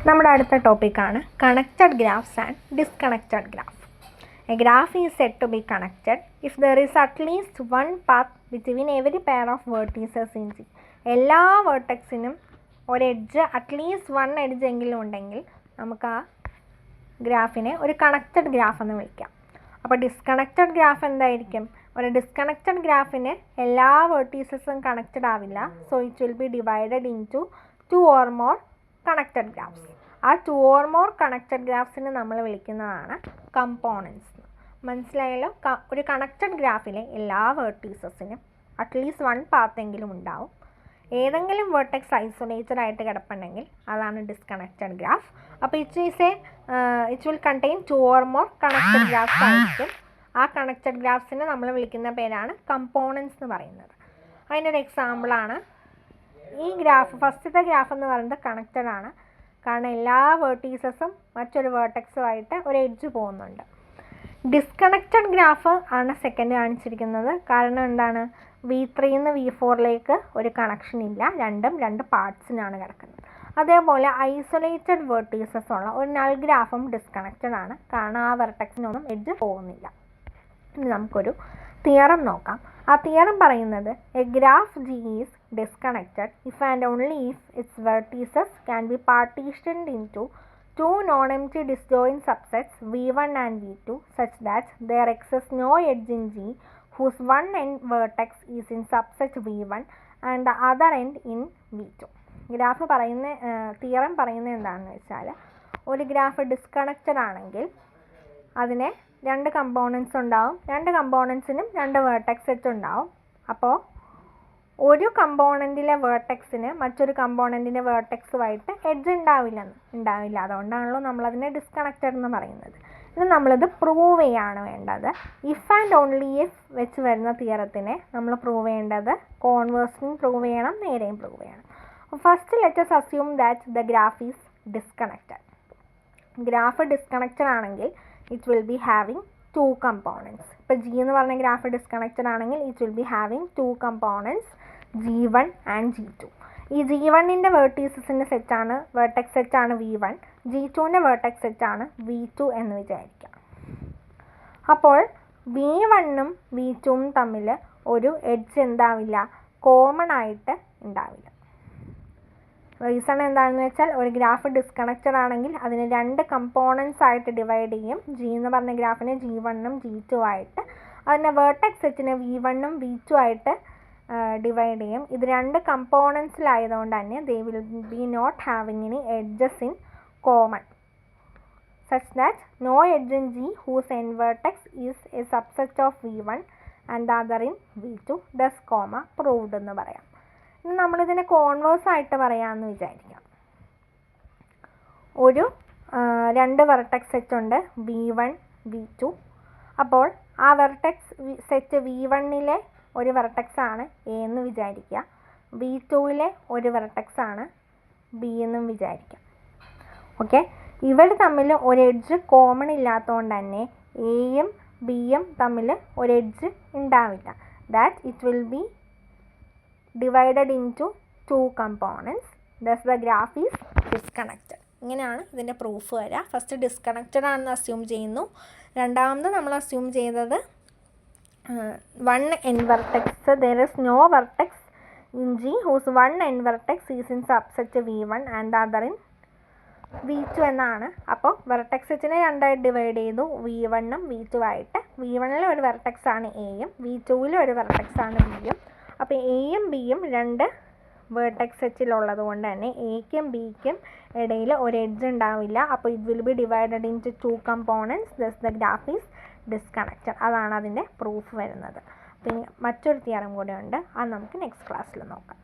നമ്മുടെ അടുത്ത ടോപ്പിക്കാണ് connected graphs and disconnected graph. A graph is said to be connected if there is at least one path between every pair of vertices in G. എല്ലാ വേർട്ടക്സിനും ഒരു edge, at least one edge എങ്കിലും ഉണ്ടെങ്കിൽ നമുക്ക് ആ ഗ്രാഫിനെ ഒരു കണക്റ്റഡ് ഗ്രാഫ് എന്ന് വിളിക്കാം. അപ്പോൾ ഡിസ്കണക്റ്റഡ് ഗ്രാഫ് എന്തായിരിക്കും? ഒരു ഡിസ്കണക്റ്റഡ് ഗ്രാഫിന് എല്ലാ വേർട്ടീസസും കണക്റ്റഡ് ആവില്ല. So it will be divided into 2 or more connected graphs. ആ 2 or more കണക്റ്റഡ് ഗ്രാഫ്സിനെ നമ്മൾ വിളിക്കുന്നതാണ് കമ്പോണൻസ്. മനസ്സിലായല്ലോ? ഒരു കണക്റ്റഡ് ഗ്രാഫിലെ എല്ലാ വേർട്ടീസസിനും അറ്റ്ലീസ്റ്റ് വൺ പാത്തെങ്കിലും ഉണ്ടാവും. ഏതെങ്കിലും വേർട്ടെക്സ് ഐസൊലേറ്റഡ് ആയിട്ട് കിടപ്പുണ്ടെങ്കിൽ അതാണ് ഡിസ്കണക്റ്റഡ് ഗ്രാഫ്. അപ്പോൾ it will contain 2 or more connected graphs ആയിരിക്കും. ആ കണക്റ്റഡ് ഗ്രാഫ്സിനെ നമ്മൾ വിളിക്കുന്ന പേരാണ് കമ്പോണൻസ് എന്ന് പറയുന്നത്. അതിനൊരു എക്സാമ്പിളാണ് ഈ ഗ്രാഫ്. ഫസ്റ്റത്തെ ഗ്രാഫ് എന്ന് പറയുന്നത് കണക്റ്റഡ് ആണ്, കാരണം എല്ലാ വേർട്ടീസസും മറ്റൊരു വേർട്ടെക്സുമായിട്ട് ഒരു എഡ്ജ് പോകുന്നുണ്ട്. ഡിസ്കണക്റ്റഡ് ഗ്രാഫ് ആണ് സെക്കൻഡ് കാണിച്ചിരിക്കുന്നത്. കാരണം എന്താണ്? V3 നിന്ന് V4ലേക്ക് ഒരു കണക്ഷൻ ഇല്ല, രണ്ടും രണ്ട് പാർട്സിനാണ് കിടക്കുന്നത്. അതേപോലെ ഐസൊലേറ്റഡ് വേർട്ടീസസ് ഉള്ള ഒരു നൾ ഗ്രാഫും ഡിസ്കണക്റ്റഡ് ആണ്, കാരണം ആ വെർട്ടെക്സിനൊന്നും എഡ്ജ് പോകുന്നില്ല. ഇനി നമുക്കൊരു തിയറം നോക്കാം. ആ തിയറം പറയുന്നത് a graph G is disconnected if and only if its vertices can be partitioned into 2 non-empty disjoint subsets V1 and V2 such that there exists no edge in G whose one end vertex is in subset V1 and the other end in V2. Graph theorem പറയുന്നത് എന്താണെന്ന് വെച്ചാൽ, ഒരു graph disconnected ആണെങ്കിൽ അതിനെ രണ്ട് components ഉണ്ടാവും, രണ്ട് കമ്പോണൻസിനും രണ്ട് വേർട്ടെക്സ് സെറ്റ് ഉണ്ടാവും. അപ്പോൾ ഒരു കമ്പോണൻറ്റിലെ വേർട്ടെക്സിന് മറ്റൊരു കമ്പോണൻറ്റിൻ്റെ വേർട്ടെക്സുമായിട്ട് എഡ്ജ് ഉണ്ടാവില്ല. അതുകൊണ്ടാണല്ലോ നമ്മളതിനെ ഡിസ്കണക്റ്റഡ് എന്ന് പറയുന്നത്. ഇത് നമ്മളിത് പ്രൂവ് ചെയ്യാണ് വേണ്ടത്. ഇഫ് ആൻഡ് ഓൺലി ഇഫ് വെച്ച് വരുന്ന തിയറത്തിനെ നമ്മൾ പ്രൂവ് ചെയ്യേണ്ടത് കോൺവേഴ്സിനും പ്രൂവ് ചെയ്യണം, നേരെയും പ്രൂവ് ചെയ്യണം. First let us assume that the graph is disconnected. Graph disconnected ആണെങ്കിൽ it will be having 2 components. ഇപ്പോൾ G എന്ന് പറഞ്ഞ ഗ്രാഫ് ഡിസ്കണക്റ്റഡ് ആണെങ്കിൽ it will be having 2 components, G1 and G2. ഈ G1ൻ്റെ വേർട്ടീസസിൻ്റെ വേർട്ടെക്സ് സെറ്റാണ് V1, G2ൻ്റെ വേർട്ടെക്സ് സെറ്റാണ് V2 എന്ന് വിചാരിക്കാം. അപ്പോൾ V1ഉം V2ഉം തമ്മിൽ ഒരു എഡ്ജ് എന്താവില്ല, കോമൺ ആയിട്ട് ഉണ്ടാവില്ല. റീസൺ എന്താണെന്ന് വെച്ചാൽ, ഒരു ഗ്രാഫ് ഡിസ്കണക്റ്റഡ് ആണെങ്കിൽ അതിന് രണ്ട് കമ്പോണൻസ് ആയിട്ട് ഡിവൈഡ് ചെയ്യും. G എന്ന് പറഞ്ഞ ഗ്രാഫിനെ G1ഉം G2 ആയിട്ട്, അതിൻ്റെ വേർട്ടെക്സ് സെറ്റിനെ V1ഉം V2 ആയിട്ട് ഡിവൈഡ് ചെയ്യും. ഇത് രണ്ട് കമ്പോണൻസിലായതുകൊണ്ട് തന്നെ they will be not having any edges in common such that no edge in G whose end vertex is a subset of V1 and the other in V2 thus proved എന്ന് പറയാം. ഇനി നമ്മളിതിനെ converse ആയിട്ട് പറയാമെന്ന് വിചാരിക്കാം. രണ്ട് vertex set ഉണ്ട്, V1 V2. അപ്പോൾ ആ വെർട്ടെക്സ് സെറ്റ് V1ലെ ഒരു വെർട്ടെക്സ് ആണ് A എന്ന് വിചാരിക്കുക, V2ലെ ഒരു വെർട്ടെക്സ് ആണ് B എന്നും വിചാരിക്കാം. ഓക്കെ, ഇവർ തമ്മിൽ ഒരു എഡ്ജ് കോമൺ ഇല്ലാത്തതുകൊണ്ട് തന്നെ എയും ബിയും തമ്മിൽ ഒരു എഡ്ജ് ഉണ്ടാവില്ല. That it will B divided into 2 components. Thus the graph is disconnected. ഇങ്ങനെയാണ് ഇതിൻ്റെ പ്രൂഫ് വരിക. ഫസ്റ്റ് ഡിസ്കണക്റ്റഡ് ആണെന്ന് അസ്യൂം ചെയ്യുന്നു. രണ്ടാമത് നമ്മൾ അസ്യൂം ചെയ്തത് one end vertex, there is no vertex in G whose one end vertex is in subset V1 and the other in V2 എന്നാണ്. അപ്പോൾ വെർട്ടെക്സ് സെറ്റിനെ രണ്ടായിട്ട് ഡിവൈഡ് ചെയ്തു, V1ഉം V2 ആയിട്ട്. V1ലെ ഒരു വെർട്ടെക്സ് ആണ് എയും, V2ലെ ഒരു വെർട്ടെക്സ് ആണ് ബിയും. അപ്പോൾ എയും ബിയും രണ്ട് വേർട്ടെക്സ് സെറ്റിലുള്ളത് കൊണ്ട് തന്നെ എയ്ക്കും ബിക്കും ഇടയിൽ ഒരു എഡ്ജ് ഉണ്ടാവില്ല. അപ്പോൾ it will be divided into 2 components. Thus the graph is disconnected. അതാണ് അതിൻ്റെ പ്രൂഫ് വരുന്നത്. പിന്നെ മറ്റൊരു തിയറം കൂടെ ഉണ്ട്, അത് നമുക്ക് നെക്സ്റ്റ് ക്ലാസ്സിൽ നോക്കാം.